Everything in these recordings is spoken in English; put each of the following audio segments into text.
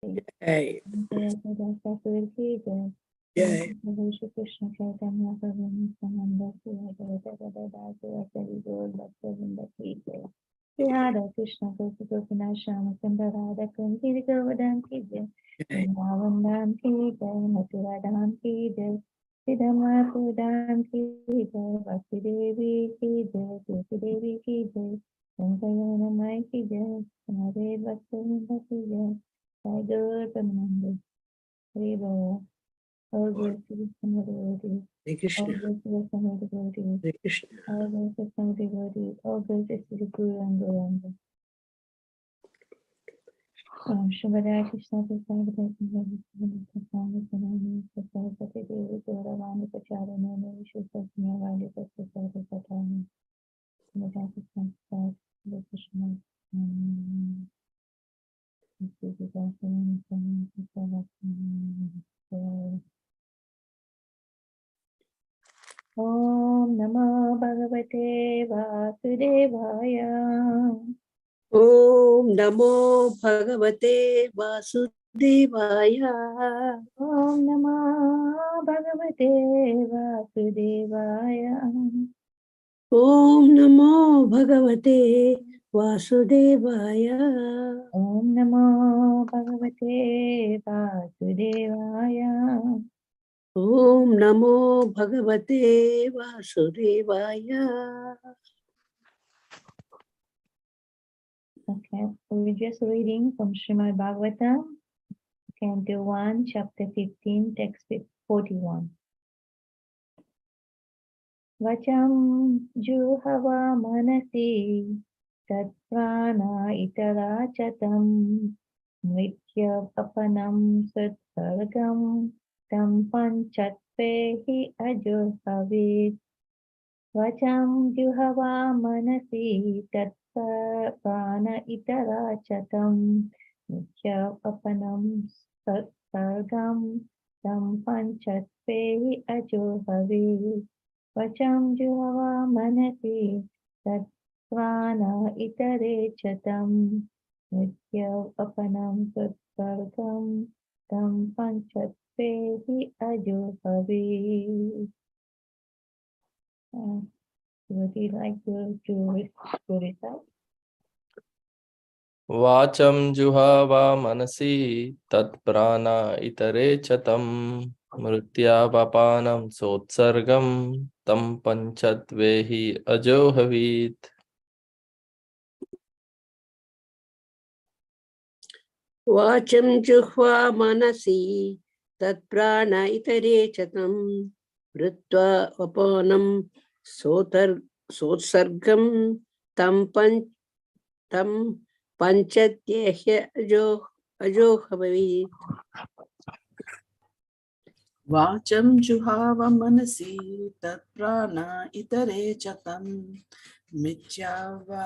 Yay. Yay. Krishna Chaitanya Prabhu Nityananda Sri Advaita Dasi Gold Radha Krishna Gopina Shama Sundar Radha Kunti Govardhan Ki Jai Vrindavan Ki Jai Mathura Ki Jai Siddhama Pudan Ki Jai Bhakti Devi Ki Jai Tulsi Devi Ki Jai Sankayana Mai Ki Jai Hare Bhakti Ki Jai Sai Gaur Pamananda Hare Bhava All glory to the Son of the Devotee. Hare Krishna. All glory to the Son of the Devotee. Hare Krishna. All glory to the Son of the Devotee. All glory to the Guru and Guru. Shubhadaya Krishna Prasad Bhakti Prasad Sanani Prasad Devi Gauravani Pacharana Vishwasasya Vali Prasad Satani Shubhadaya Krishna Prasad Krishna Om Namo Bhagavate Vasudevaya Om Namo Bhagavate Vasudevaya. Om Namo Bhagavate Vasudevaya Om Namo Bhagavate Vasudevaya. Om Namo Bhagavate Vasudevaya Om Namo Bhagavate Vasudevaya. Okay, we're just reading from Srimad Bhagavatam, Canto 1, Chapter 15, Text 41. Vacham juhava manasi tat prana itara chatam nitya papanam satsargam tam panchatpehi ajohavit. Vacham juhava manasi tat prana itara chatam nitya papanam satsargam tam panchatpehi ajohavit. Vacham juhava manasi tat prana itare chatam nitya apanam satsargam tam panchatpehi ajohavi. Would you like to recite? Vacham juhava manasi tat prana itare chatam mritya papanam sotsargam tam panchatvehi ajohavit. Vacham juhva manasi tat prana itare chatam vritva vapanam sotsargam tam panchatyehya ajohavit. Vacham juhava manasi tat prana itare chatam mityava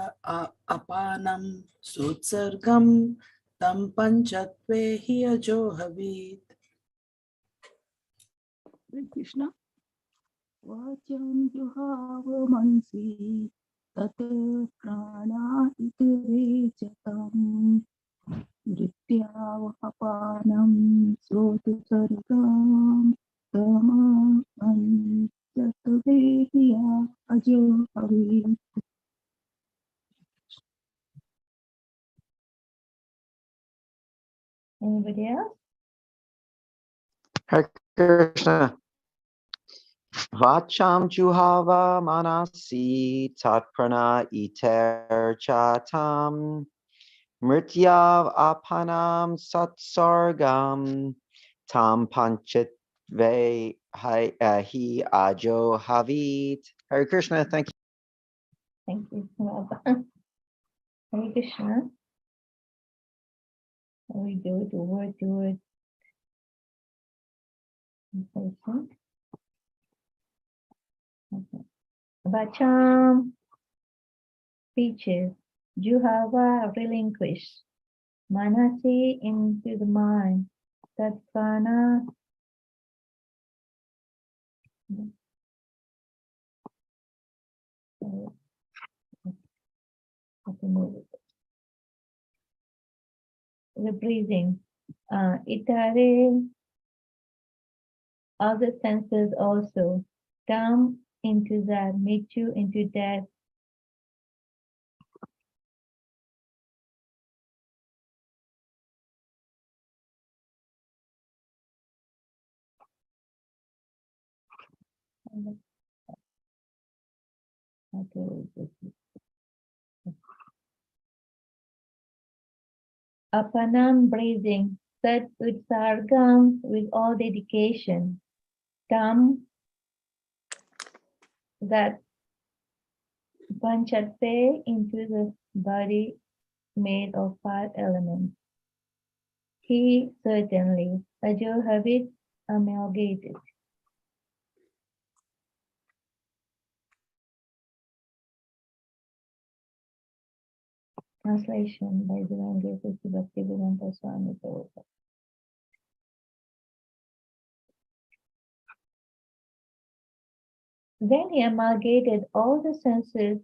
apanam sotsargam tam panchatve hi ajohavit. Hare Krishna. Vacham juhava mansi tat prana itare chatam Nritya apanam sotu sargam tama panchatvehiya ajohavi. Anybody else? Hare Krishna. Vacham juhava manasi tatprana iter chatam mrityav apanam satsargam tam panchatve hi ajo havit. Hare Krishna, thank you. Thank you. Hare Krishna. We do it word to word. Vacham, speeches. Juhava, relinquish. Manasi, into the mind. Tatprana, the breathing. Itare, other senses also come into that, meet you into that. Apanam breathing, Sat Utsargam with all dedication. Tam, that Panchate into the body made of 5 elements. He certainly, Ajo habit amalgated. Translation by Divine Grace Bhaktivedanta Swami Prabhupada. Then he amalgamated all the senses,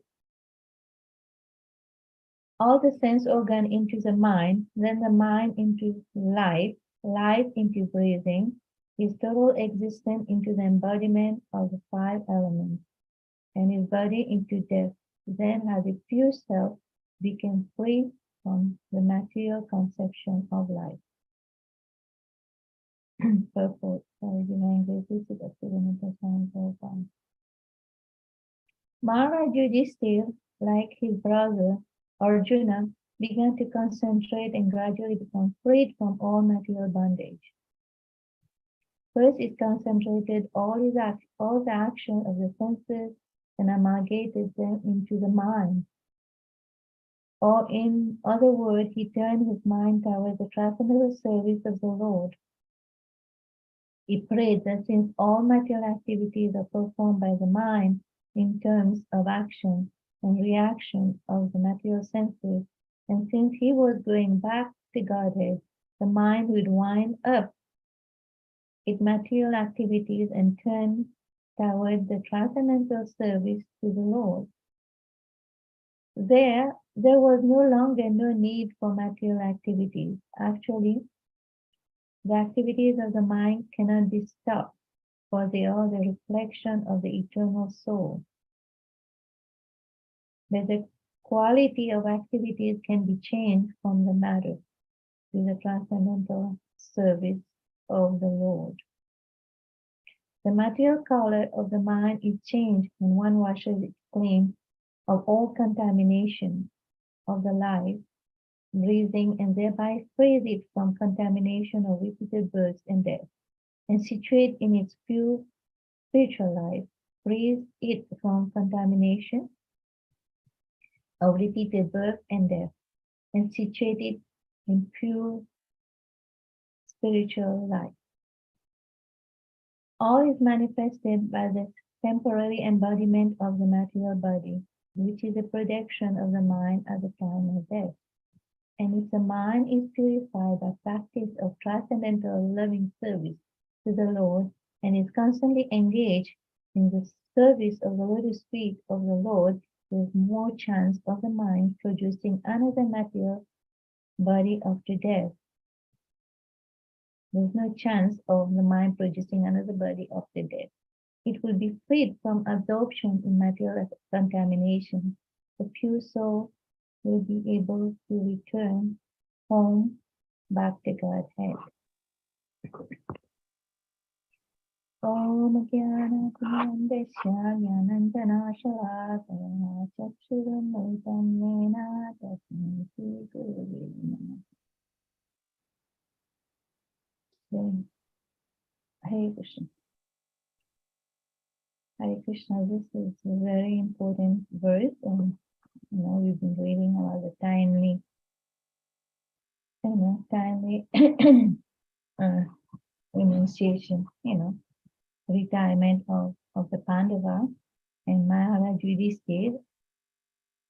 all the sense organ into the mind, then the mind into life, life into breathing, his total existence into the embodiment of the 5 elements, and his body into death. Then as a pure self became free from the material conception of life. Purport. Divine Grace Bhaktivedanta Swami Prabhupada. Maharaj Yudhishthira, like his brother Arjuna, began to concentrate and gradually become freed from all material bondage. First, it concentrated all the action of the senses and amalgamated them into the mind. Or in other words, he turned his mind towards the transcendental service of the Lord. He prayed that since all material activities are performed by the mind in terms of action and reaction of the material senses, and since he was going back to Godhead, the mind would wind up its material activities and turn toward the transcendental service to the Lord. There was no longer no need for material activities. Actually, the activities of the mind cannot be stopped, for they are the reflection of the eternal soul. But the quality of activities can be changed from the matter to the transcendental service of the Lord. The material color of the mind is changed when one washes it clean of all contamination of the life, breathing, and thereby frees it from contamination of repeated births and death, and situate in its pure spiritual life, frees it from contamination of repeated birth and death, and situate it in pure spiritual life. All is manifested by the temporary embodiment of the material body, which is a projection of the mind at the time of death. And if the mind is purified by practice of transcendental loving service to the Lord and is constantly engaged in the service of the lotus feet of the Lord, there is more chance of the mind producing another material body after death. There is no chance of the mind producing another body after death. It will be freed from absorption in material contamination. The pure soul will be able to return home back to Godhead. Om Jnana Tinandasya Jnananjanashalakaya Chakshurunmritam Yena Tasmai Shri Gurave Namaः. Hare Krishna. Hare Krishna, this is a very important verse, and we've been reading about the timely renunciation, retirement of the Pandava. And Maharaj Yudhishthira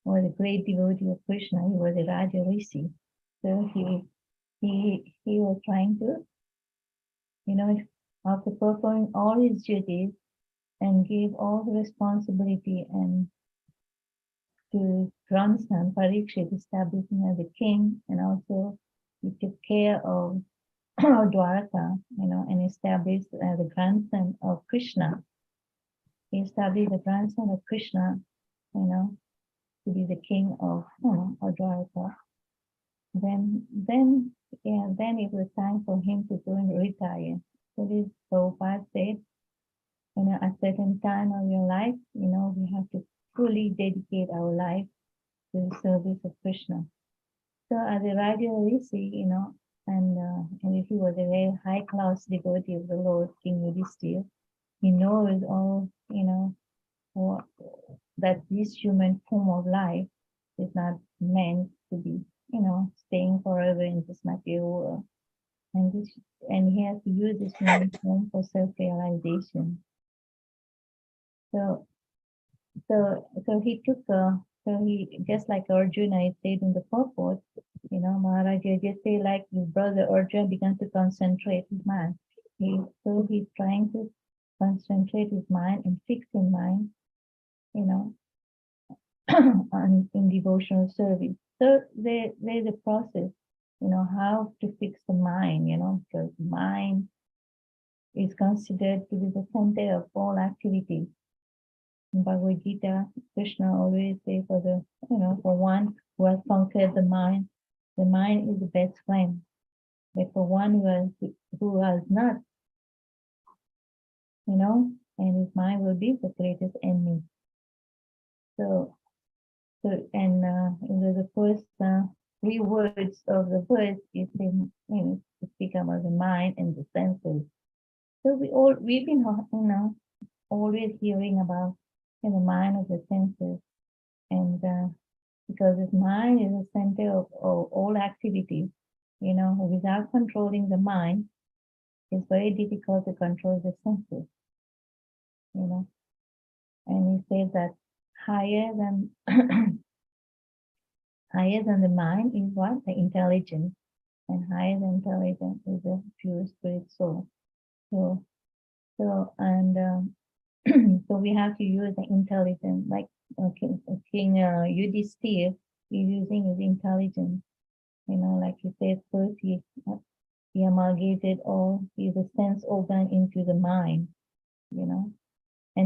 was a great devotee of Krishna. He was a Raja Rishi. So he was trying to, after performing all his duties and gave all the responsibility and to grandson Parikshit, establishing as a king, and also he took care of Dwarka, and established the grandson of Krishna. He established the grandson of Krishna, to be the king of, Dwarka. Then it was time for him to go and retire. So this Prabhupada said, at certain time of your life, we have to fully dedicate our life to the service of Krishna. So as a Raja Rishi, and if he was a very high class devotee of the Lord, King Yudhishthira, he knows all, that this human form of life is not meant to be, staying forever in this material world. And he has to use this human form for self-realization. So he took he, just like Arjuna, I said in the purport, Maharaja just say like his brother Arjuna began to concentrate his mind. He's trying to concentrate his mind and fix his mind, in devotional service. So there's a process, how to fix the mind, because mind is considered to be the center of all activities. In Bhagavad Gita, Krishna always says for one who has conquered the mind is the best friend. But for one who has not, and his mind will be the greatest enemy. So and the first 3 words of the verse is to speak about the mind and the senses. So we've been always hearing about the mind of the senses, and because his mind is the center of all activities, without controlling the mind, it's very difficult to control the senses, and he says that higher than the mind is what? The intelligence, and higher than intelligence is the pure spirit soul. So so we have to use the intelligence, like King Yudhishthira is using his intelligence. Like he says, first he amalgamated all the sense organ into the mind, and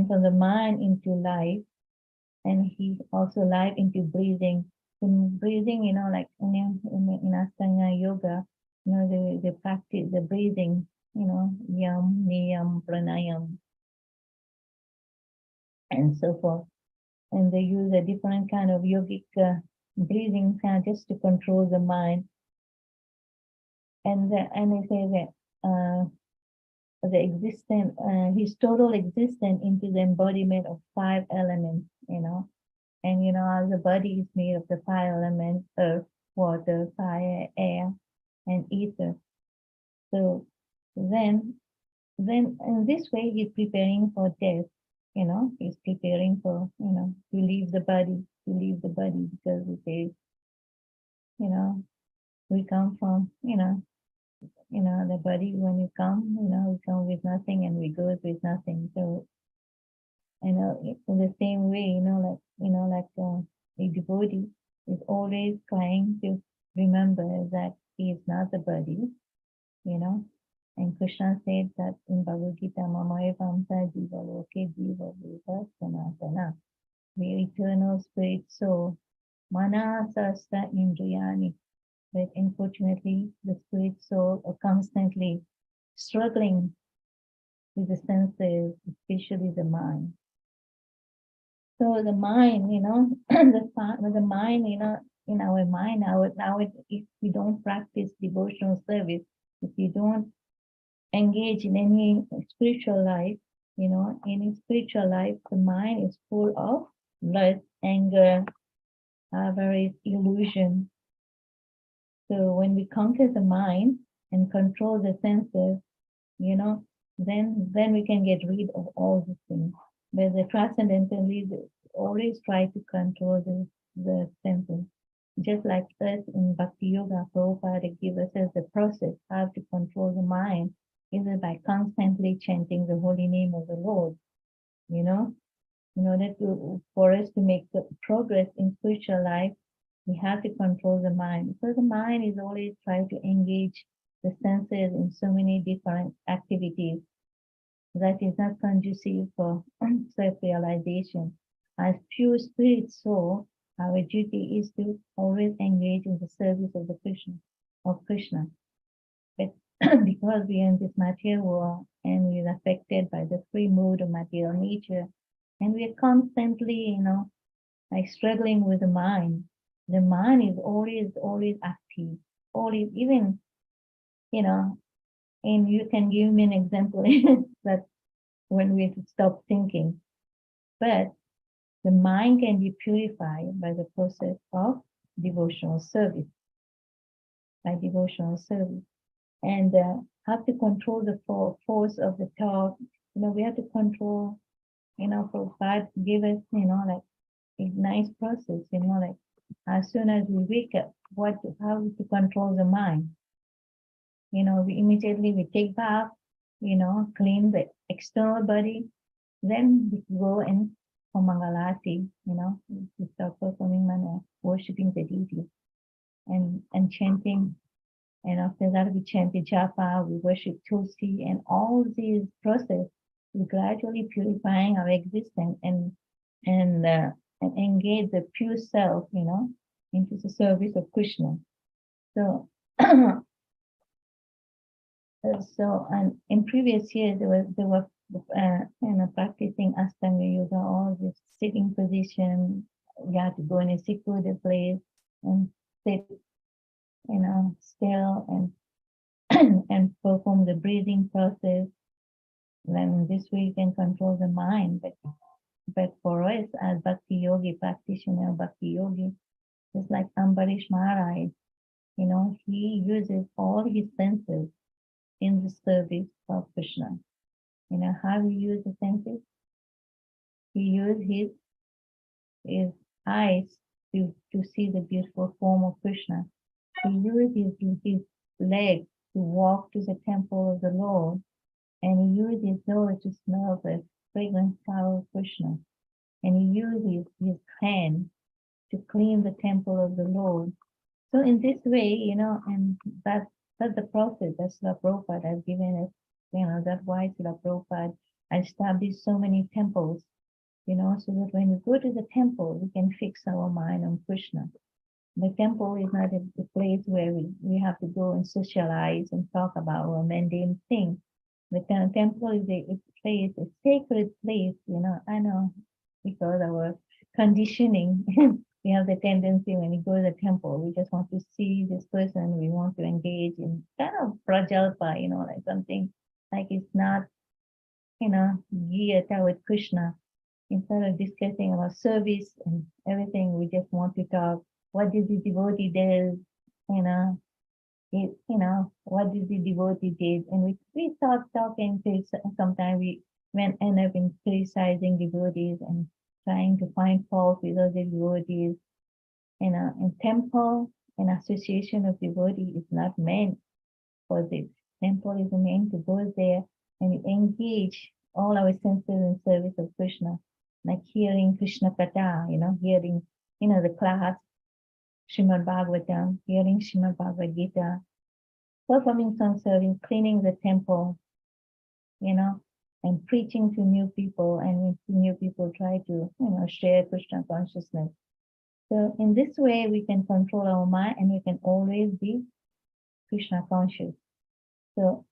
from the mind into life, and he also life into breathing. In breathing, like in Ashtanga yoga, the practice, the breathing, yam, niyam, pranayam, and so forth. And they use a different kind of yogic breathing just to control the mind. And they say that the existence, his total existence into the embodiment of 5 elements, and as the body is made of the 5 elements: earth, water, fire, air, and ether. So then in this way he's preparing for death. He's preparing for to leave the body, because he says, we come from the body. When you come, we come with nothing and we go with nothing. So in the same way, a devotee is always trying to remember that he is not the body, and Krishna said that in Bhagavad Gita, Mamaye Vamsa Jiva Loke Jiva Bhuta Sanatana, the eternal spirit soul, Mana Sasta Indriyani. But unfortunately, the spirit soul are constantly struggling with the senses, especially the mind. So the mind, the mind, in our mind, if we don't practice devotional service, if you don't engage in any spiritual life, any spiritual life, the mind is full of lust, anger, avarice, illusion. So when we conquer the mind and control the senses, then we can get rid of all these things. But the transcendentalists always try to control the senses. Just like us in Bhakti Yoga, Prabhupada gives us the process how to control the mind is by constantly chanting the holy name of the Lord. In order for us to make the progress in spiritual life, we have to control the mind, because the mind is always trying to engage the senses in so many different activities that is not conducive for self-realization. As pure spirit soul, our duty is to always engage in the service of Krishna. But because we are in this material world and we are affected by the free mood of material nature, and we are constantly, like struggling with the mind. The mind is always active, always, even, and you can give me an example that when we stop thinking, but the mind can be purified by the process of devotional service, and have to control the force of the thought. We have to control, for God give us, like a nice process, like as soon as we wake up, how to control the mind. We immediately take bath, clean the external body, then we go and for Mangalati, we start performing mana, worshiping the deity and chanting. And after that, we chant the japa, we worship Tulsi, and all these process, we gradually purifying our existence and engage the pure self, into the service of Krishna. So, and in previous years, they were practicing Ashtanga Yoga, all this sitting position. You have to go in a secluded place and sit, still and perform the breathing process. Then this way you can control the mind. But for us as Bhakti Yogi practitioner, Bhakti Yogi, just like Ambarish Maharaj, he uses all his senses in the service of Krishna. How he used the senses? He used his eyes to see the beautiful form of Krishna. He used his legs to walk to the temple of the Lord, and he used his nose to smell the fragrant flower of Krishna. And he used his hand to clean the temple of the Lord. So in this way, and that's the process that Srila Prabhupada has given us, that's why Srila Prabhupada established so many temples, so that when we go to the temple, we can fix our mind on Krishna. The temple is not a place where we have to go and socialize and talk about our mundane things. The temple is a place, a sacred place, I know, because our conditioning, we have the tendency when we go to the temple, we just want to see this person, we want to engage in kind of prajalpa, like something like it's not, geared toward Krishna. Instead of discussing about service and everything, we just want to talk, what did the devotee do, what did the devotee did, and we start talking to, sometimes we end up in criticizing devotees and trying to find fault with other devotees. In temple, an association of devotees is not meant for this. Temple is meant to go there and engage all our senses in service of Krishna, like hearing Krishna Katha, hearing, the class, Srimad Bhagavatam, hearing Srimad Bhagavad Gita, performing some serving, cleaning the temple, and preaching to new people, and new people try to, share Krishna consciousness. So in this way, we can control our mind and we can always be Krishna conscious. So,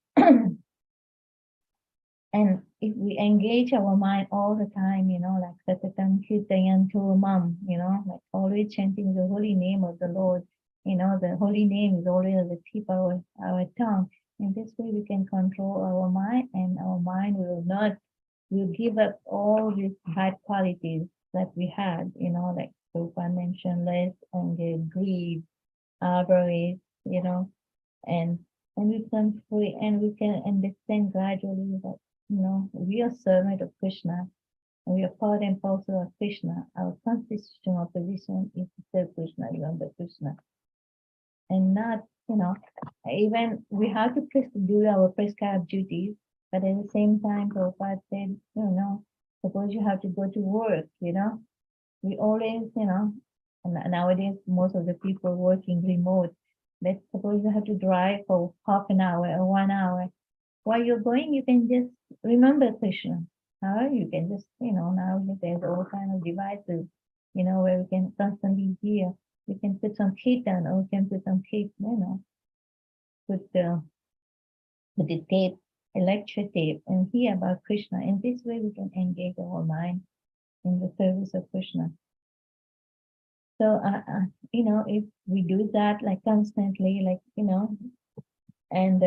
and if we engage our mind all the time, like Satatam Kirtayanto Mam, like always chanting the holy name of the Lord, the holy name is always at the tip of our tongue. In this way, we can control our mind, and our mind will give up all these bad qualities that we had, like Prabhupada mentioned, lust, anger, greed, avarice, and we become free, and we can understand gradually that, we are servant of Krishna, and we are part and parcel of Krishna. Our constitutional position is to serve Krishna, remember Krishna. And not, even we have to do our prescribed duties, but at the same time, Prabhupada said, suppose you have to go to work, we always, and nowadays most of the people working remote, Let's suppose you have to drive for half an hour or 1 hour. While you're going, you can just remember Krishna. You can just, now there's all kind of devices, where we can constantly hear. We can put some kirtan, or we can put some tape, put the tape, electric tape, and hear about Krishna. And this way we can engage our mind in the service of Krishna. So, if we do that like constantly, and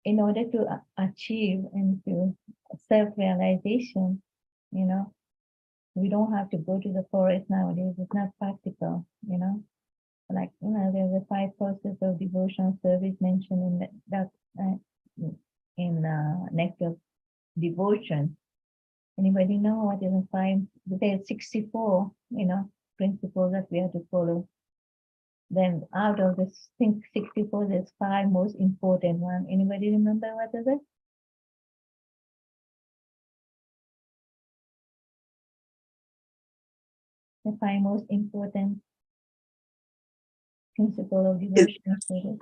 in order to achieve into self-realization, we don't have to go to the forest nowadays. It's not practical, there's the 5 processes of devotional service mentioned in Nectar of Devotion. Anybody know what is the 5? There's 64, principles that we have to follow. Then out of the 64, there's 5 most important ones. Anybody remember what is it? The 5 most important principle of devotional service.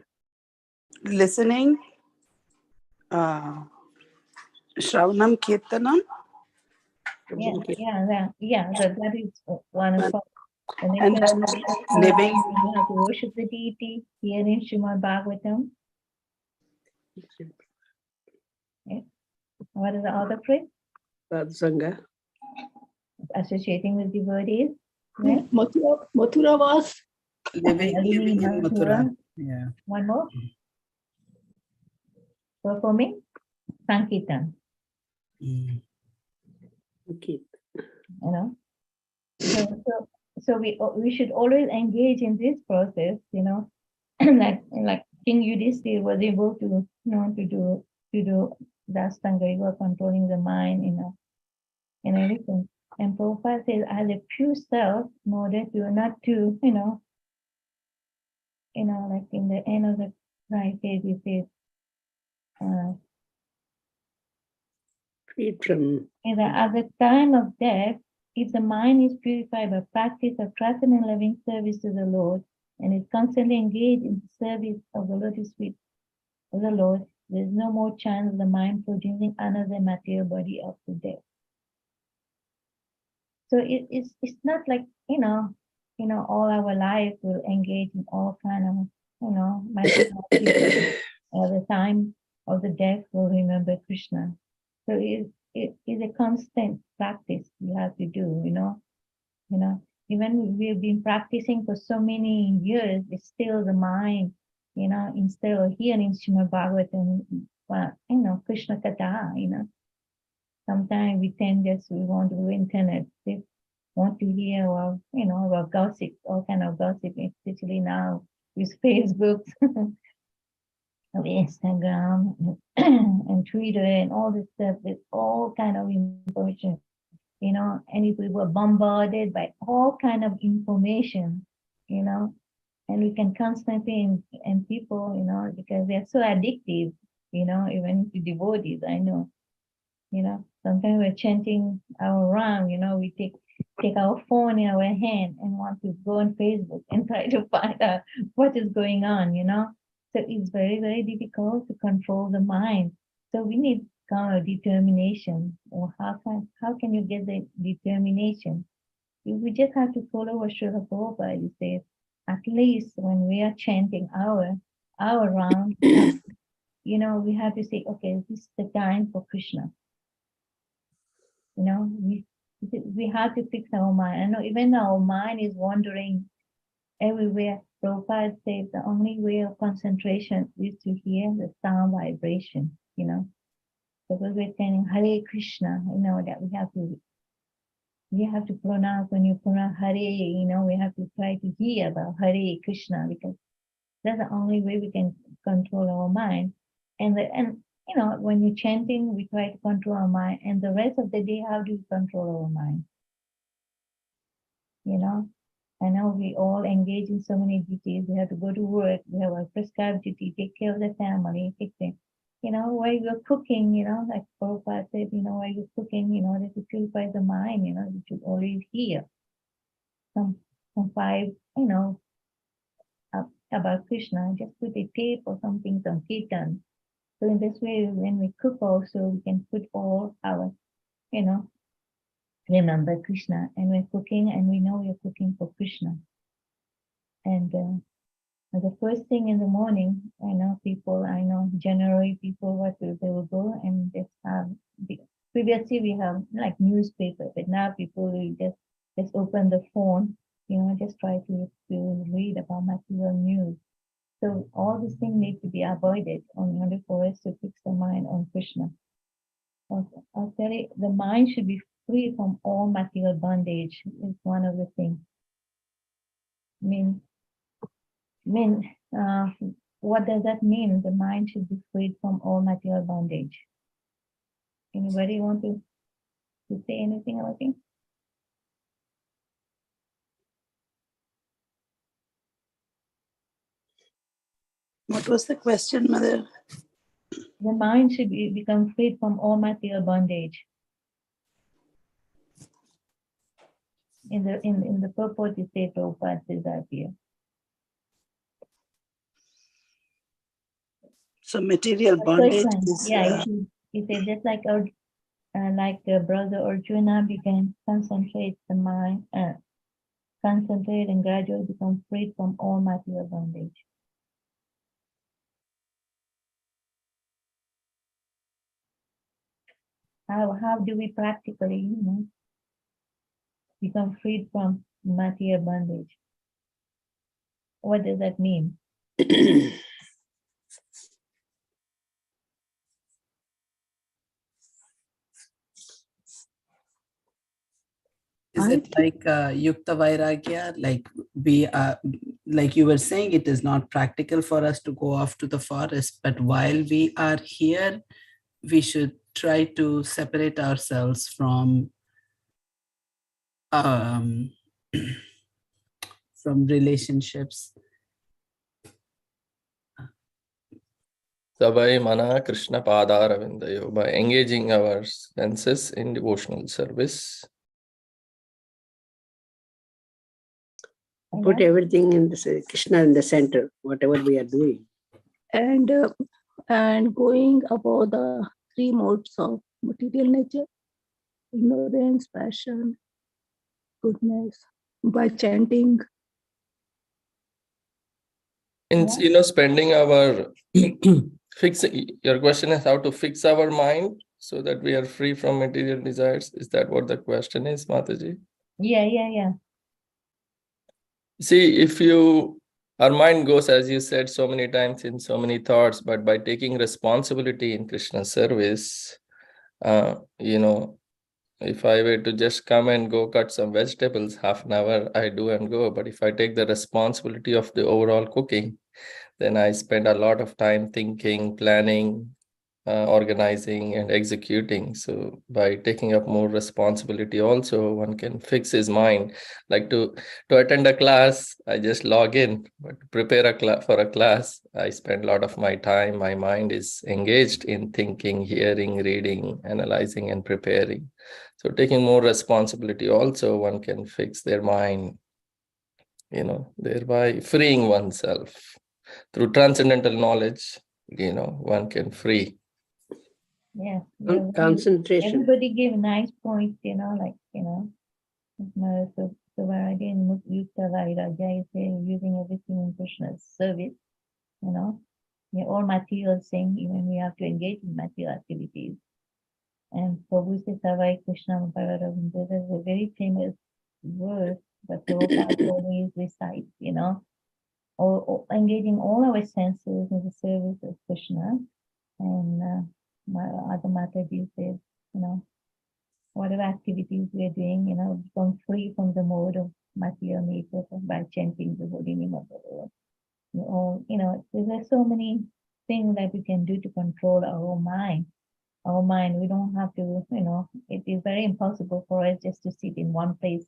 Listening, Shravanam, Kirtanam. That is one of them. And then living. You have to worship the deity, hearing Srimad Bhagavatam. Yeah. What is the other phrase? Satsanga. Associating with devotees. Yeah. Mathura was Living in Mathura. Yeah. One more. Performing Sankirtan. Okay. So we should always engage in this process, like King Yudhishthira was able to, to do Dastanga, you are controlling the mind, and everything. And Prabhupada says, as a pure self, in order to not to, like in the end of the right page, he says, at the time of death, if the mind is purified by practice of trust and loving service to the Lord, and is constantly engaged in the service of the lotus feet of the Lord, there is no more chance of the mind producing another material body after death. So it's not like, all our life will engage in all kind of, material activities. At the time of the death, we'll remember Krishna. So it is a constant practice you have to do, even we've been practicing for so many years, it's still the mind, instead of hearing Srimad Bhagavatam, Krishna Katha, sometimes we want to go internet, we want to hear about gossip, all kind of gossip, especially now with Facebook, Instagram, and Twitter, and all this stuff, with all kind of information, and if we were bombarded by all kind of information, and we can constantly, and people, because they're so addictive, even to devotees, I know, sometimes we're chanting our Ram, we take our phone in our hand and want to go on Facebook and try to find out what is going on, So it's very, very difficult to control the mind. So we need kind of determination. Or how can you get the determination? We just have to follow what Srila Prabhupada says. At least when we are chanting our round, we have to say, okay, this is the time for Krishna. We have to fix our mind. I know even our mind is wandering everywhere. Prabhupada says the only way of concentration is to hear the sound vibration, because we're saying Hare Krishna, that we have to pronounce, when you pronounce Hare, we have to try to hear about Hare Krishna, because that's the only way we can control our mind. And when you're chanting, we try to control our mind, and the rest of the day, how do we control our mind? I know we all engage in so many duties. We have to go to work. We have a prescribed duty, take care of the family, while you're cooking, like Prabhupada said, while you're cooking, in order to purify the mind, you should always hear some 5, about Krishna, just put a tape or something, some kirtan. So in this way, when we cook also, we can put all our, remember Krishna, and we're cooking, and we know we're cooking for Krishna. And the first thing in the morning, I know generally people, they will go and just have, previously we have like newspaper, but now people will just open the phone, just try to read about material news. So all these things need to be avoided in order for us to fix the mind on Krishna. I'll tell you, the mind should be free from all material bondage is one of the things. What does that mean? The mind should be freed from all material bondage. Anybody want to say anything about it? What was the question, Mother? The mind should become freed from all material bondage. In the purport, you say Prabhupada says that here. So material bondage is... He said just like brother Arjuna began concentrate the mind, concentrate and gradually become freed from all material bondage. How do we practically, become freed from material bondage? What does that mean? Is it like Yukta Vairagya? Like like you were saying, it is not practical for us to go off to the forest, but while we are here, we should try to separate ourselves from relationships. Sabai Mana Krishna Padaravindayo, by engaging our senses in devotional service. Put everything in the Krishna in the center, whatever we are doing. And going above the three modes of material nature, ignorance, passion, goodness, by chanting. In spending our your question is how to fix our mind so that we are free from material desires. Is that what the question is, Mataji? Yeah. See, our mind goes, as you said, so many times in so many thoughts, but by taking responsibility in Krishna's service, if I were to just come and go cut some vegetables, half an hour, I do and go. But if I take the responsibility of the overall cooking, then I spend a lot of time thinking, planning, organizing and executing. So by taking up more responsibility also, one can fix his mind. Like to attend a class, I just log in, but to prepare for a class, I spend a lot of my time. My mind is engaged in thinking, hearing, reading, analyzing and preparing. So taking more responsibility also, one can fix their mind, thereby freeing oneself. Through transcendental knowledge, one can free. Yeah. Concentration. Everybody gave nice points, so where I didn't Yukta Vairagya is using everything in Krishna's service, all material thing, even we have to engage in material activities. And Prabhu says, Savai Krishna Bhagavatam, this is a very famous verse, but Prabhupada always recites, or engaging all our senses in the service of Krishna. And my other Mataji says, whatever activities we're doing, become free from the mode of material nature by chanting the holy name of the Lord. There's so many things that we can do to control our mind. We don't have to, it is very impossible for us just to sit in one place,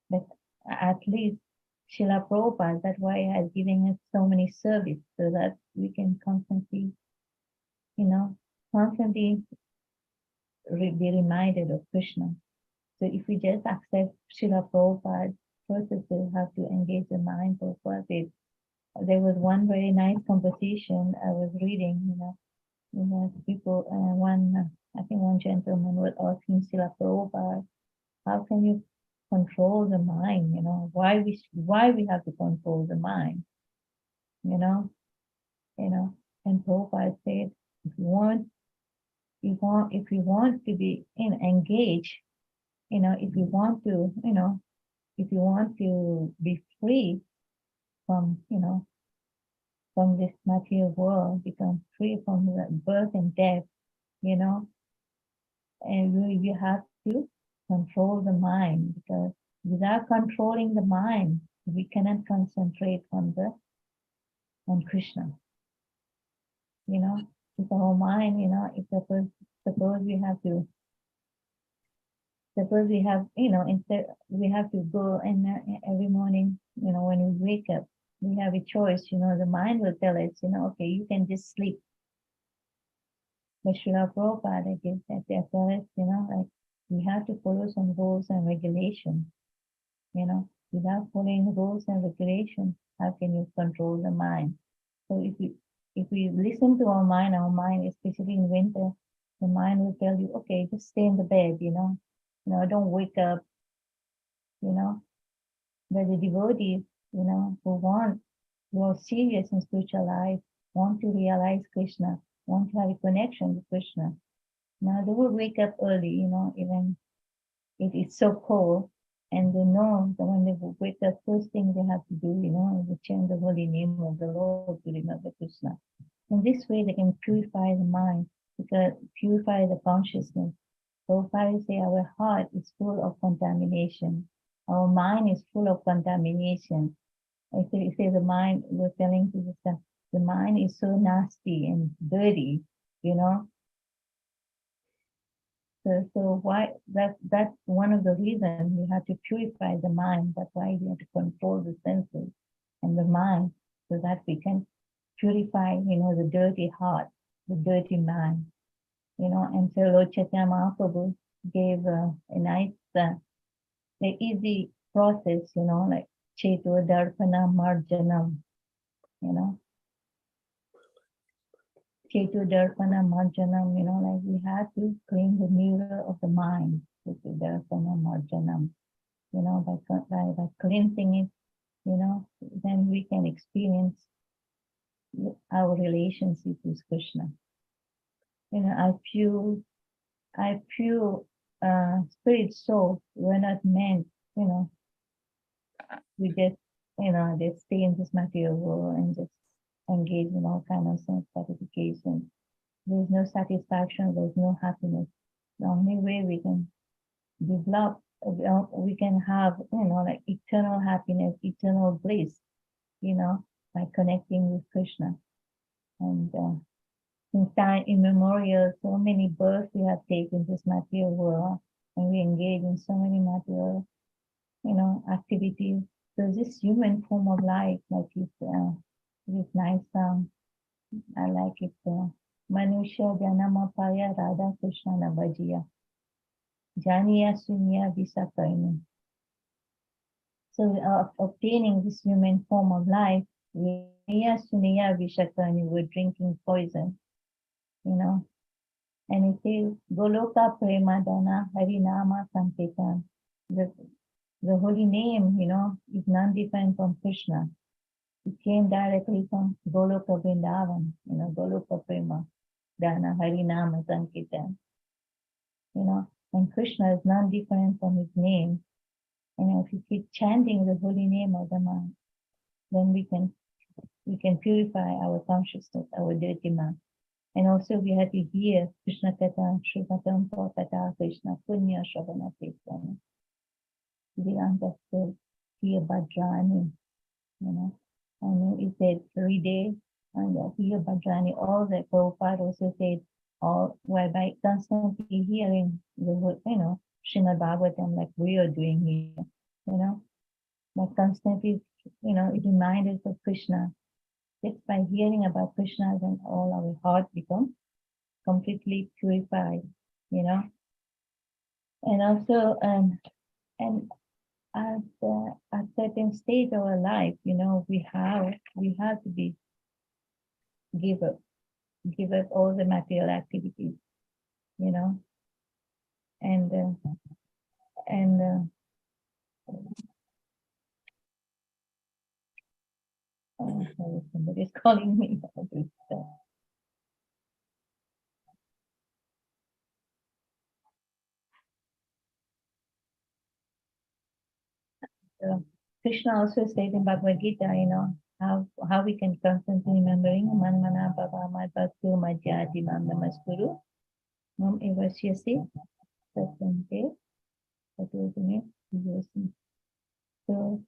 But at least Srila Prabhupada, that's why he has given us so many service so that we can constantly be reminded of Krishna. So if we just accept Srila Prabhupada processes, how to engage the mind for it. There was one very nice composition I was reading, people, I think one gentleman was asking Srila Prabhupada, how can you control the mind, why we have to control the mind, and Prabhupada said, if you want to be engaged, if you want to be free from, from this material world, become free from the birth and death, and you have to control the mind, because without controlling the mind, we cannot concentrate on Krishna. If our mind, if suppose we have, instead we have to go and every morning, when we wake up, we have a choice, the mind will tell us, okay, you can just sleep. But Srila Prabhupada gives that they tell us, like we have to follow some rules and regulations. Without following rules and regulations, how can you control the mind? So if we listen to our mind, especially in winter, the mind will tell you, okay, just stay in the bed, don't wake up, But the devotees, who are serious in spiritual life, want to realize Krishna, want to have a connection with Krishna. Now they will wake up early, even if it's so cold, and they know that when they wake up, first thing they have to do, is chant the holy name of the Lord to remember Krishna. In this way, they can purify the mind, because purify the consciousness. So far, say our heart is full of contamination. Our mind is full of contamination. I say the mind, we're telling people that the mind is so nasty and dirty, So why that's one of the reasons we have to purify the mind. That's why we have to control the senses and the mind, so that we can purify, the dirty heart, the dirty mind, And so Lord Chaitanya Mahaprabhu gave a nice, the easy process, like Cheto Darpana Marjanam, Cheto Darpana Marjanam, like we have to clean the mirror of the mind, Cheto Darpana Marjanam, by cleansing it, then we can experience our relationship with Krishna. I pure spirit soul, we're not meant, we just, just stay in this material world and just engage in all kind of sense gratification. There's no satisfaction, there's no happiness. The only way we can develop, we can have, like eternal happiness, eternal bliss, by connecting with Krishna. And since time immemorial, so many births we have taken this material world, and we engage in so many material, activities. So this human form of life, like this nice song, I like it. Manusha Janama Paya Radha Krishna Navajiya Janiya Sunya Visakarni. So obtaining this human form of life, Janiya Sunya Visakarni, we're drinking poison, And it says Goloka Premadana Harinama Sankirtan. The holy name, is non-different from Krishna. It came directly from Goloka Vrindavan, Goloka Prema, Dana, Harinama, Sankirtan. And Krishna is non-different from his name. If you keep chanting the holy name of the mind, then we can purify our consciousness, our dirty mind. And also we have to hear Krishna Katha, Shrivatan Katha, Krishna Punya Shavana Kirtana. We understood here Bhadrani, and it said 3 days, and here Bhadrani, all that Prabhupada also said, all by constantly hearing the, Srimad Bhagavatam, like we are doing here, by constantly, it reminded us of Krishna. Just by hearing about Krishna, then all our heart becomes completely purified, And also, and at a certain stage of our life, you know, we have to be give up all the material activities, you know, and oh, sorry, somebody's calling me. So Krishna also said in Bhagavad Gita, you know, how we can constantly remembering man mana bhava mad bhakti majyati mam namaskuru mam evasyasi satyante satyotime yosi. So,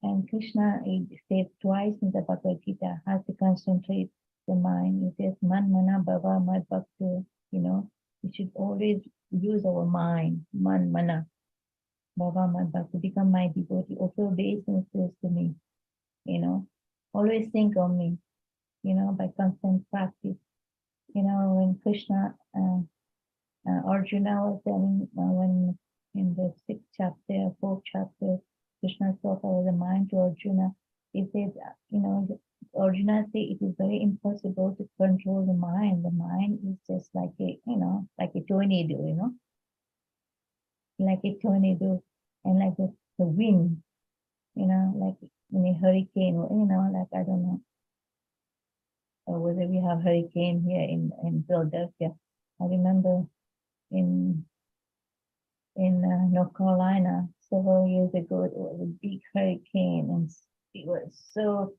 and Krishna said twice in the Bhagavad Gita how to concentrate the mind. He says man mana bhava mad bhakti, you know, we should always use our mind, man mana bhava mad bhakti, become my devotee, also obeisances to me, you know, always think of me, you know, by constant practice. You know, when Krishna, Arjuna was telling, when in the 6th chapter, 4th chapter, Krishna spoke about the mind to Arjuna. He said, you know, Arjuna said it is very impossible to control the mind. The mind is just like a, you know, like a tornado, you know, like a tornado, and like the wind, you know, like in a hurricane, or, you know, like, I don't know, or whether we have hurricane here in Philadelphia. I remember in North Carolina several years ago, it was a big hurricane, and it was so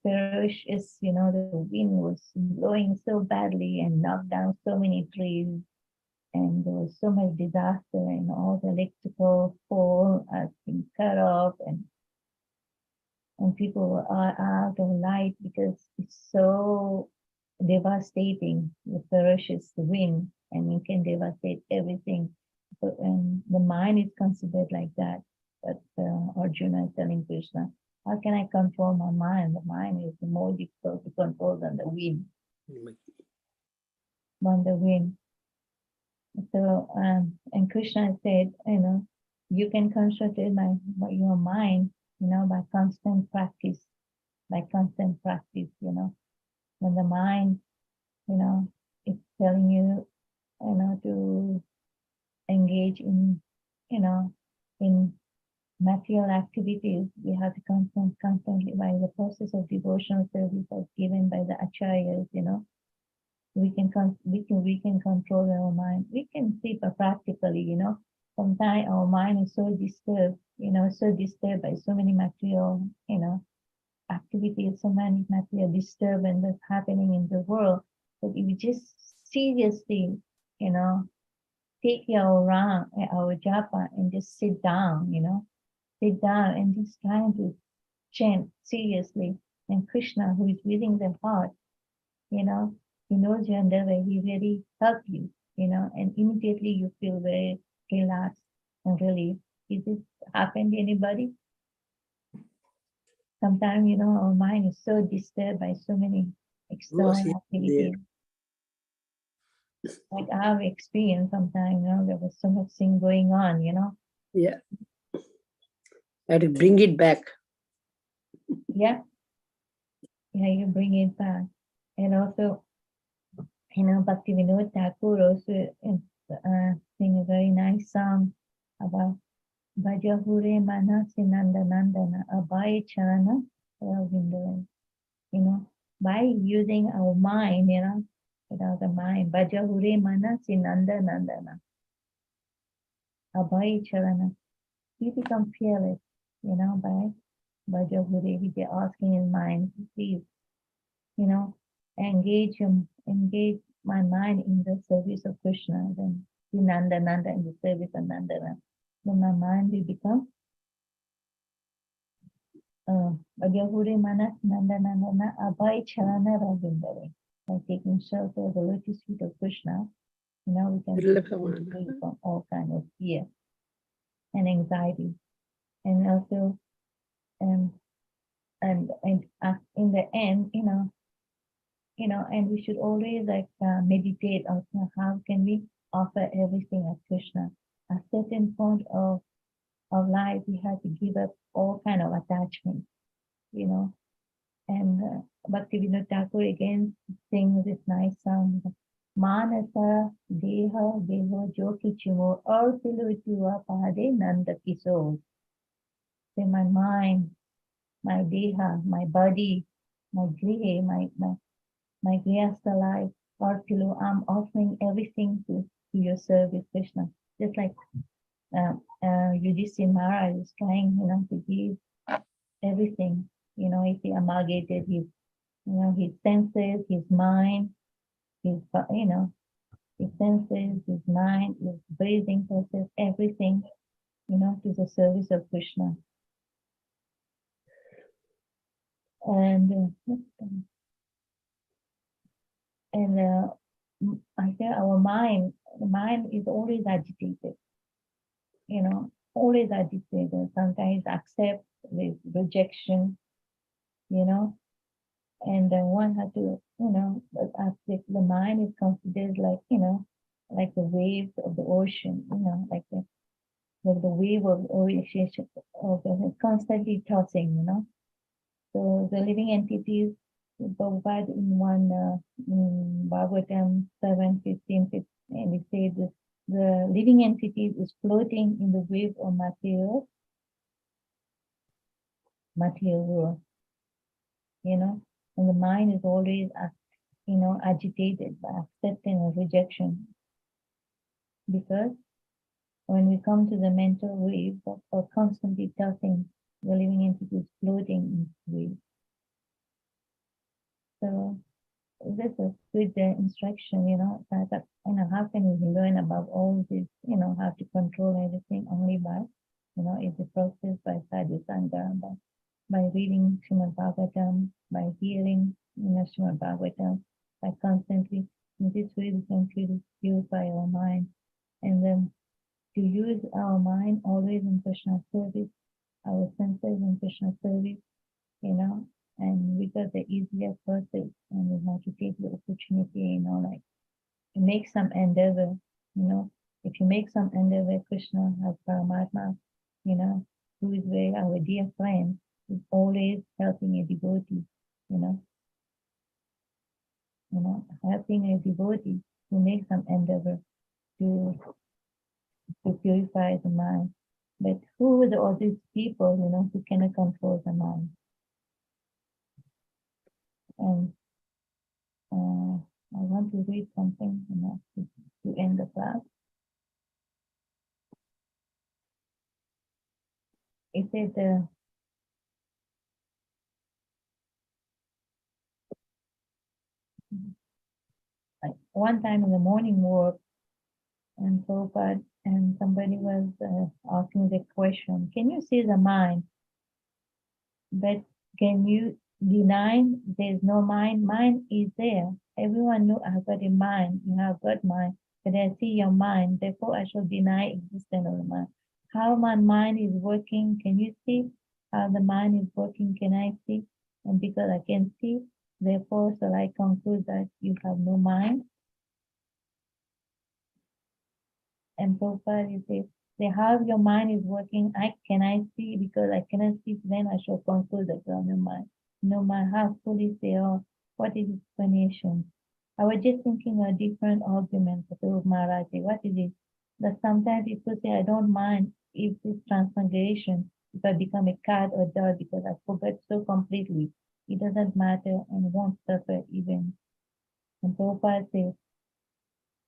ferocious, you know, the wind was blowing so badly and knocked down so many trees, and there was so much disaster, and all the electrical pole has been cut off, and people were out of light because it's so devastating, the ferocious wind, and it can devastate everything. But the mind is considered like that. But Arjuna is telling Krishna, how can I control my mind? The mind is more difficult to control than the wind. So, and Krishna said, you know, you can concentrate your mind, you know, by constant practice, you know, when the mind, you know, it's telling you, you know, to engage in, you know, in material activities, we have to constantly, by the process of devotional service as given by the acharyas, you know, we can control our mind. We can see practically, you know, sometimes our mind is so disturbed, you know, by so many material, you know, activities, so many material disturbances happening in the world, that if we just seriously, you know, take our japa and just sit down, you know, and just trying to chant seriously. And Krishna, who is within the heart, you know, he knows your endeavor, he really helps you, you know, and immediately you feel very relaxed and relieved. Is this happened to anybody? Sometimes, you know, our mind is so disturbed by so many external activities. Like I have experienced sometimes, you know, there was so much thing going on, you know. Yeah. I had to bring it back. Yeah. Yeah, you bring it back. And also, you know, Bhaktivinoda Thakur also sing a very nice song about Bhajahure Manasi Nandana Abhay Charana Ravindavan. You know, by using our mind, you know, without the mind, Bhajahure Manasi Nandana Abhay Charana. He become fearless, you know, by Bhajahure, he get asking his mind, please, you know, engage my mind in the service of Krishna, then Nanda in the service of Nanda. Then my mind will become Bhajahure Manas Nanda Abhay Charana Ravindare. By taking shelter of the lotus feet of Krishna, you know, we can be free from all kind of fear and anxiety. And also, and in the end, you know, and we should always like meditate also how can we offer everything at Krishna. A certain point of of life, we have to give up all kind of attachment, you know. And Bhaktivinoda Thakur again sings this nice song. Manasa deha deho jo kichimo or pilutua pade nanda kiso. Say my mind, my deha, my body, my grihe, my grihastha life, or pilu, I'm offering everything to your service, Krishna. Just like Yudhishthira Maharaj is trying, to give everything. If he amalgamated his, his senses, his mind, his senses, his mind, his breathing process, everything, to the service of Krishna. And I say our mind is always agitated, always agitated. Sometimes accept with rejection, and then one has to, the mind is considered like the waves of the ocean, like the wave of ocean constantly tossing, So the living entities, Prabhupada in one Bhagavatam 7:15, and he said that the living entity is floating in the wave of material world, and the mind is always, agitated by acceptance and rejection. Because when we come to the mental wave of constantly tossing, the living entity is floating in this wave. So this is good instruction, that how can we learn about all this, how to control everything only by, it's a process by sadhu sangha, by reading Srimad Bhagavatam, by hearing Srimad Bhagavatam, by constantly, in this way we can purify our mind, and then to use our mind always in Krishna service, our senses in Krishna service, and we got the easier process, and we have to take the opportunity, like to make some endeavor, if you make some endeavor, Krishna has Paramatma, who is very our dear friend, is always helping a devotee, helping a devotee to make some endeavor to purify the mind. But who are all these people, who cannot control the mind? And I want to read something, to end the class. It said, one time in the morning walk, and Prabhupada, and somebody was asking the question, can you see the mind? But can you deny there's no mind? Mind is there. Everyone knows I've got a mind. You have got mind. But I see your mind. Therefore, I shall deny existence of the mind. How my mind is working, can you see? How the mind is working, can I see? And because I can see, therefore, shall I conclude that you have no mind? And Prabhupada says, how your mind is working, can I see? Because I cannot see, then I shall conclude that you have no mind. No matter how foolish they are, what is explanation? I was just thinking of different arguments of Maharaj. What is it? That sometimes people say, I don't mind if it's transmigration, if I become a cat or dog because I forget so completely. It doesn't matter and won't suffer even. And Prabhupada says,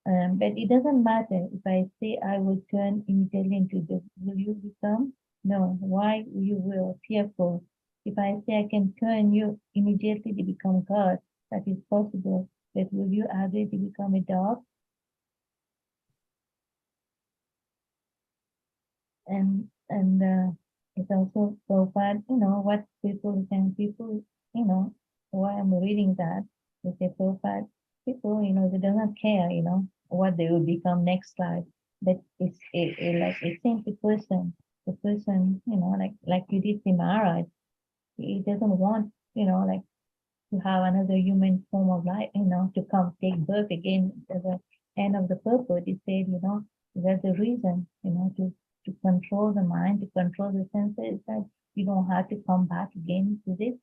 but it doesn't matter if I say I will turn immediately into this. Will you become? No. Why you will? Fearful. If I say I can turn you immediately to become God, that is possible. But will you agree to become a dog? And it's also so bad, what people, why I'm reading that, they say so bad, people, they do not care, what they will become next life. But it's like a simple person, the person, like you did see Maharaj, he doesn't want, like to have another human form of life, to come take birth again at the end of the purpose. He said, that's the reason, to to control the mind, to control the senses, that you don't have to come back again to this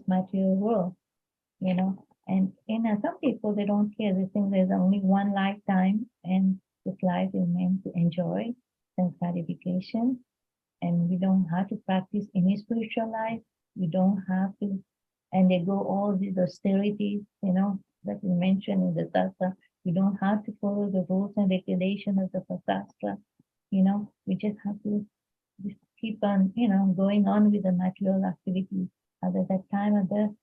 material world, you know. And some people, they don't care. They think there's only one lifetime, and this life is meant to enjoy sense gratification. And we don't have to practice any spiritual life. We don't have to, and they go all these austerities, you know, that is mentioned in the Sastra. We don't have to follow the rules and regulations of the Sastra, you know. We just have to just keep on, you know, going on with the material activities. At that time of death,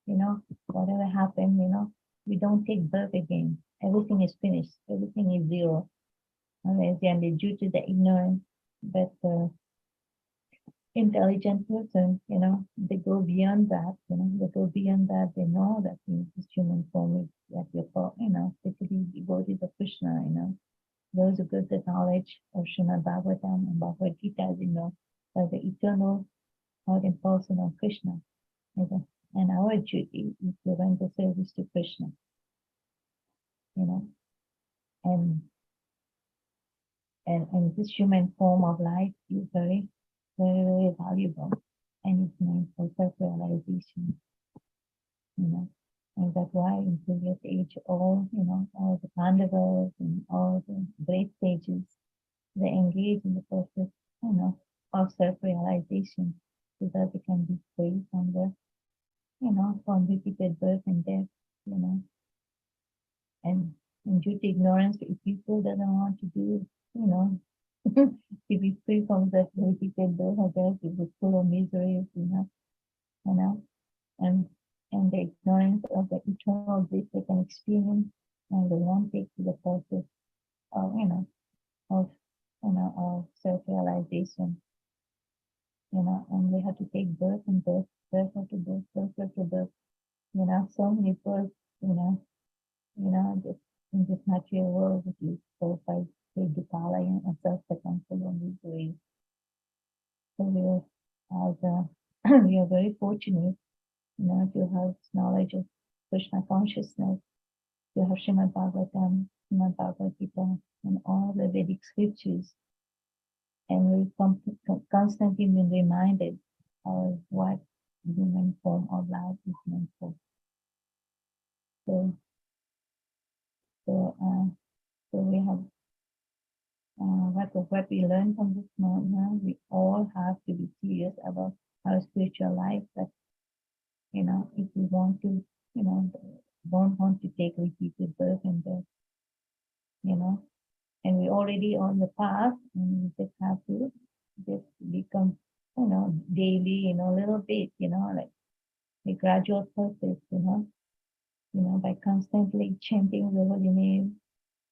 you know, whatever happened, you know, we don't take birth again. Everything is finished. Everything is zero. And due to the ignorance, but intelligent person, you know, they go beyond that, you know, they go beyond that. They know that this human form is like your, you know, basically devotees of Krishna, you know. Those who get the knowledge of Srimad Bhagavatam and Bhagavad Gita, you know, as the eternal heart and person of Krishna. And our duty is to render service to Krishna, you know. And this human form of life is very, very, very valuable, and it's meant for self-realization, you know. And that's why in previous age, all, you know, all the Pandavas and all the great sages, they engage in the process, you know, of self-realization, so that they can be free from the, you know, from repeated birth and death, you know. And due to ignorance, if people doesn't want to do, you know, to be free from that repeated birth and death, it was full of misery, you know, and the ignorance of the eternal bliss they can experience, and they won't take to the process of, you know, of self-realization, you know, and they have to take birth and birth, birth after birth, birth after birth, you know, so many births, you know, just in this material world, which is caused by Dupala and self-control and misery. So we are very fortunate, you know, to have knowledge of Krishna consciousness, to have Srimad Bhagavatam, Srimad Bhagavad Gita, and all the Vedic scriptures. And we constantly been reminded of what human form of life is meant for. So we have what we learn from this moment. We all have to be serious about our spiritual life. That, you know, if we want to, you know, don't want to take repeated birth and death, you know, and we already on the path, and we just have to just become, you know, daily, you know, a little bit, you know, like a gradual process, you know, by constantly chanting the holy name,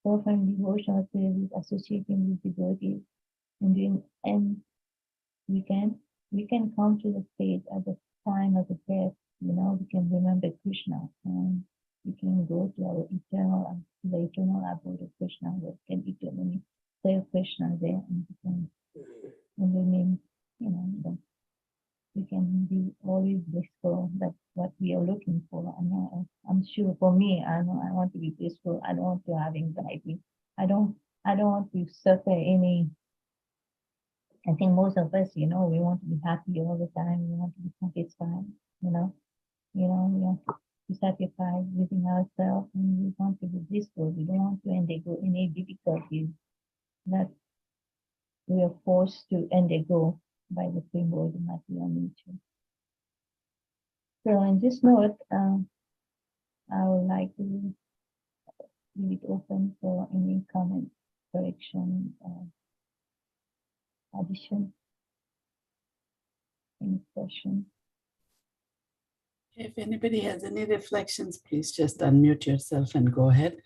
performing devotional service, associating with devotees, and we can come to the stage at the time of the death, you know, we can remember Krishna, and we can go to our the eternal abode of Krishna, we can eternally serve Krishna there, and we can, and we mean, you know, we can be always blissful. That's what we are looking for. I'm sure for me, I know I want to be blissful. I don't want to have anxiety. I don't want to suffer any. I think most of us, you know, we want to be happy all the time. We want to be satisfied, you know. We want to be satisfied within ourselves, and we want to be blissful. We don't want to undergo any difficulties that we are forced to undergo by the free world of material nature. So on this note, I would like to leave it open for any comment, correction, addition, any question. If anybody has any reflections, please just unmute yourself and go ahead.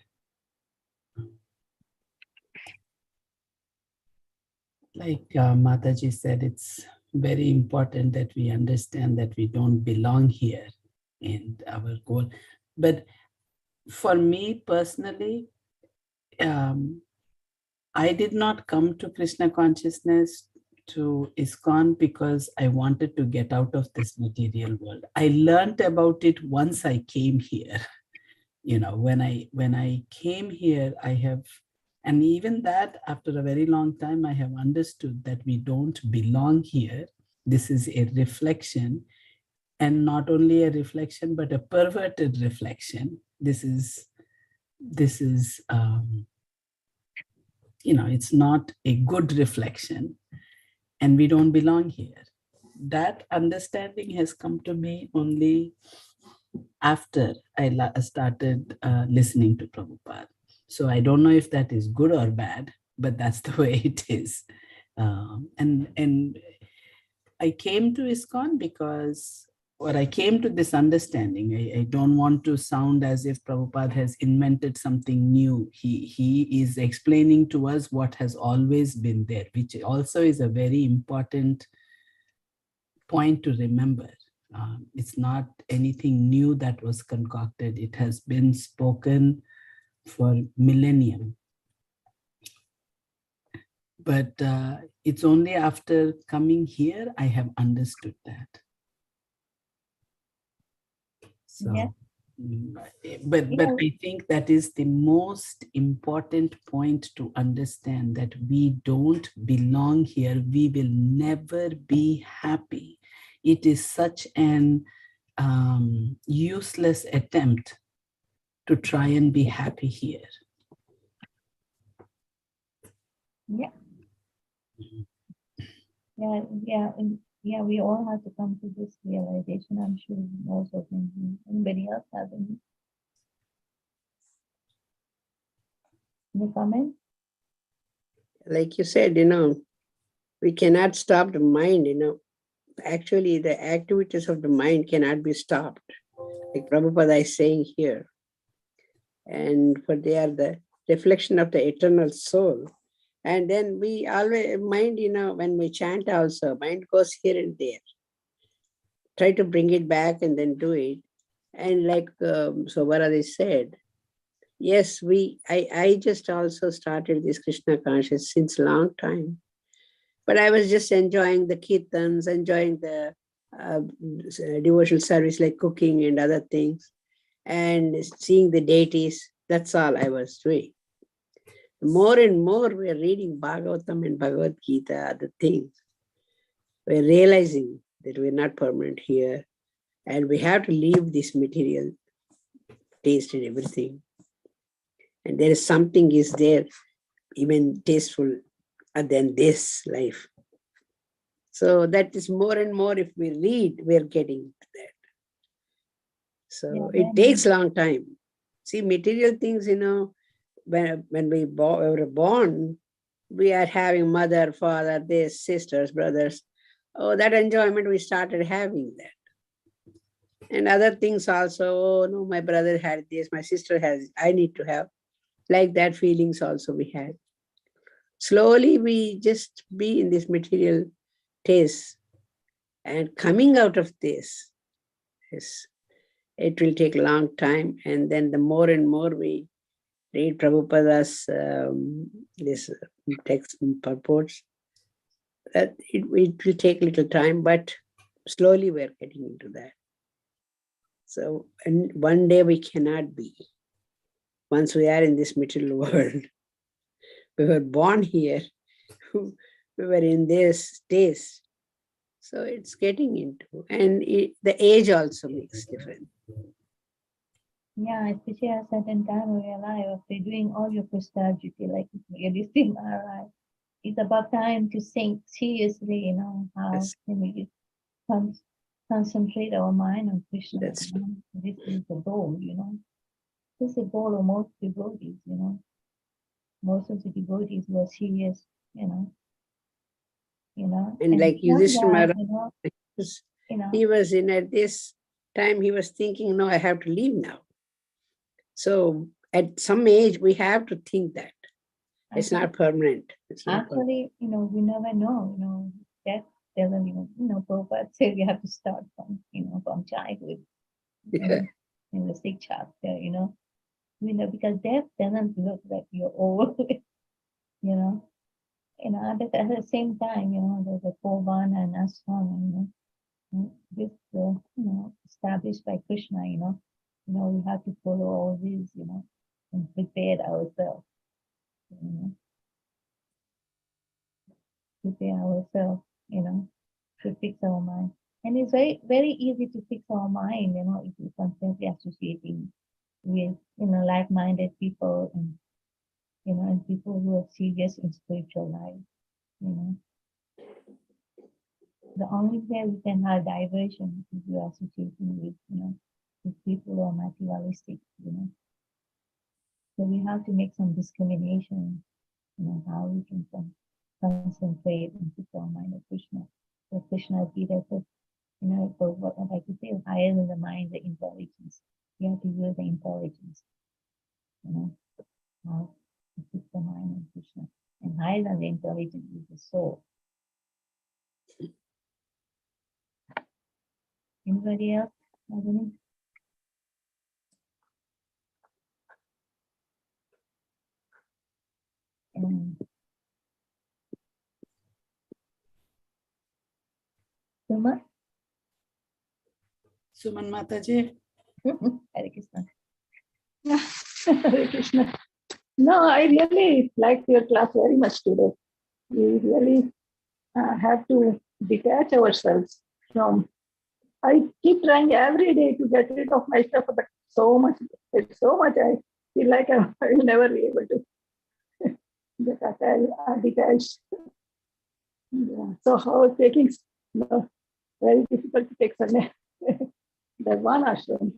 Like Mataji said, it's very important that we understand that we don't belong here and our goal. But for me personally, I did not come to Krishna consciousness, to ISKCON, because I wanted to get out of this material world. I learned about it once I came here. You know, when I came here, I have And even that, after a very long time, I have understood that we don't belong here. This is a reflection, and not only a reflection, but a perverted reflection. This is, it's not a good reflection, and we don't belong here. That understanding has come to me only after I started listening to Prabhupada. So I don't know if that is good or bad, but that's the way it is. And I came to ISKCON because, or I came to this understanding. I don't want to sound as if Prabhupada has invented something new. He is explaining to us what has always been there, which also is a very important point to remember. It's not anything new that was concocted. It has been spoken for millennium. But it's only after coming here I have understood that. So, Yeah. but I think that is the most important point to understand, that we don't belong here. We will never be happy. It is such an useless attempt to try and be happy here. Yeah. Yeah, we all have to come to this realization. I'm sure most of them. Anybody else have any comment? Like you said, we cannot stop the mind, Actually, the activities of the mind cannot be stopped. Like Prabhupada is saying here. And for they are the reflection of the eternal soul. And then we always, mind, when we chant also, mind goes here and there. Try to bring it back and then do it. And like Sobaradi said, yes, I just also started this Krishna conscious since long time. But I was just enjoying the kirtans, enjoying the devotional service like cooking and other things, and seeing the deities. That's all I was doing. More and more we're reading Bhagavatam and Bhagavad Gita, other things. We're realizing that we're not permanent here, and we have to leave this material taste and everything. And there is something is there, even tasteful than this life. So that is more and more, if we read, we're getting to that. So it takes a long time. See, material things, when we were born, we are having mother, father, this, sisters, brothers. Oh, that enjoyment, we started having that. And other things also, oh no, my brother had this, my sister has, I need to have. Like that feelings also we had. Slowly we just be in this material taste, and coming out of this, it will take a long time. And then the more and more we read Prabhupada's this text and purports, that it will take a little time, but slowly we're getting into that. So, and one day we cannot be. Once we are in this material world, we were born here, we were in this taste. So it's getting into, and the age also makes difference. Yeah, especially at a certain time of your life, after doing all your prescribed duty, like you're listening, Maharaj, it's about time to think seriously, how Yes. we concentrate our mind on Krishna. That's true. This is the goal, This is the goal of most devotees, Most of the devotees were serious, And like Yudhishthira Maharaj, that, he was in at this time, he was thinking, no, I have to leave now. So at some age, we have to think that it's not permanent. It's not actually, we never know, death doesn't even, Prabhupada said we have to start from childhood, permanent. in the 6th chapter, because death doesn't look like you're old, but at the same time, there's a Kovana and Asana, this, established by Krishna, we have to follow all these, and prepare ourselves, you know, prepare ourselves, you know, to fix our mind. And it's very, very easy to fix our mind, you know, if we constantly associating with, you know, like-minded people and, you know, and people who are serious in spiritual life, you know. The only way we can have diversion is we are associating with, you know, with people who are materialistic, you know. So we have to make some discrimination, you know, how we can concentrate and fix our mind on Krishna. So Krishna is either, you know, for what I could say, higher than the mind, the intelligence. You have to use the intelligence, you know, how to fix the mind on Krishna. And higher than the intelligence is the soul. Anybody else have any? Suma? Suman Mataji. Hare Krishna. Yeah. Hare Krishna. No, I really liked your class very much today. We really have to detach ourselves from. I keep trying every day to get rid of my stuff, but it's so much. I feel like I will never be able to get detached. Yeah. So how taking very difficult to take Sunday. The one ashram.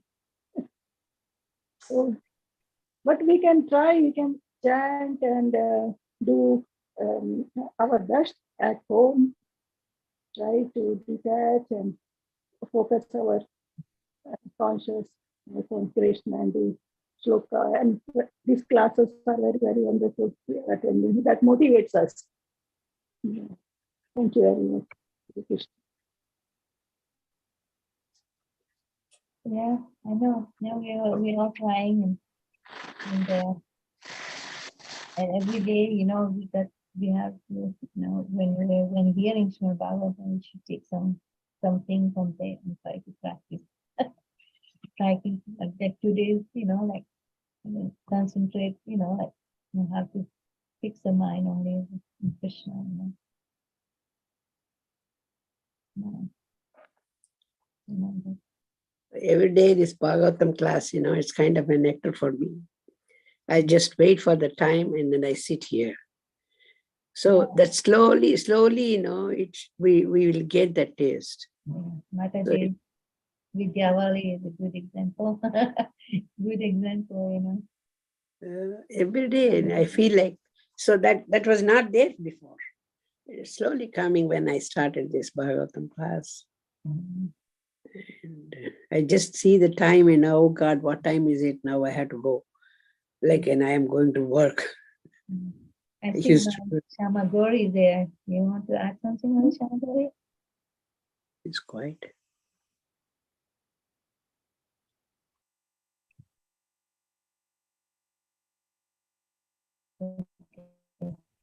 So, but we can try. We can chant and do our best at home. Try to detach and focus our conscious on Krishna and do shloka. And these classes are very, very wonderful. We are attending. That motivates us. Yeah. Thank you very much, Krishna. Yeah, I know. Now we're all trying and every day, you know, we have to, you know, when hearing Srimad Bhagavatam, we should take something from there and try to practice. Practice like that 2 days, you know, like, you know, concentrate, you know, like you have to fix the mind only on Krishna, you know. You know, Every day this Bhagavatam class, you know, it's kind of a nectar for me. I just wait for the time and then I sit here. So that slowly, you know, we will get that taste. Mataji Vidyavali is a good example. Good example, you know. Every day, and I feel like, so that was not there before. It's slowly coming when I started this Bhagavatam class. Mhm. And I just see the time and oh God, what time is it now? I have to go. Like, and I am going to work. I I think used to, Shama Gori is there. You want to add something on Shama Gori? it's quite.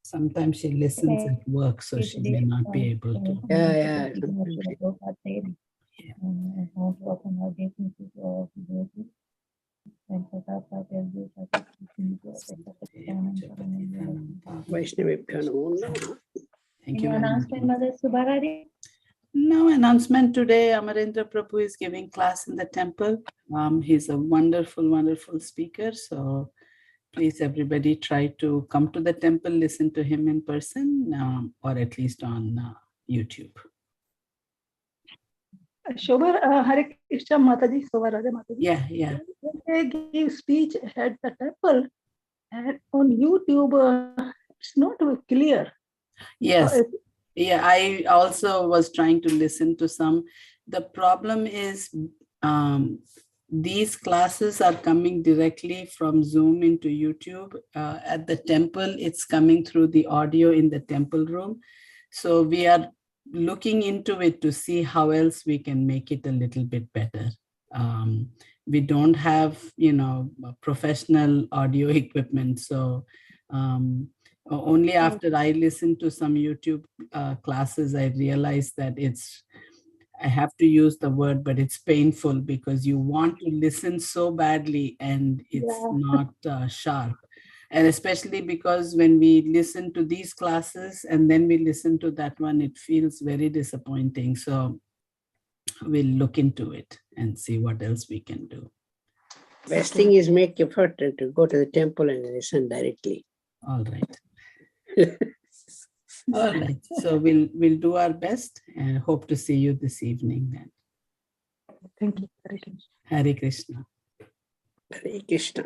Sometimes she listens at work, so she may not be able to. Yeah. And want to open our gates to all devotees. And for that, I tell you, I think Vaishnavibhyo namo namaha. Thank you you very much. announcement, Mother Subharadi? No announcement today. Amarendra Prabhu is giving class in the temple. He's a wonderful, wonderful speaker. So please, everybody, try to come to the temple, listen to him in person, or at least on YouTube. Shobha, Hare Krishna Mataji, Shobha Radha Mataji. Yeah. When they give speech at the temple and on YouTube, it's not clear. Yes. Yeah, I also was trying to listen to some. The problem is these classes are coming directly from Zoom into YouTube. At the temple, it's coming through the audio in the temple room. So we are looking into it to see how else we can make it a little bit better. We don't have, you know, professional audio equipment. So only after I listened to some YouTube classes, I realized that I have to use the word, but it's painful because you want to listen so badly and it's not sharp. And especially because when we listen to these classes and then we listen to that one, it feels very disappointing. So we'll look into it and see what else we can do. Best thing is make effort to go to the temple and listen directly. All right. All right. So we'll do our best and hope to see you this evening then. Thank you. Hare Krishna. Hare Krishna. Hare Krishna.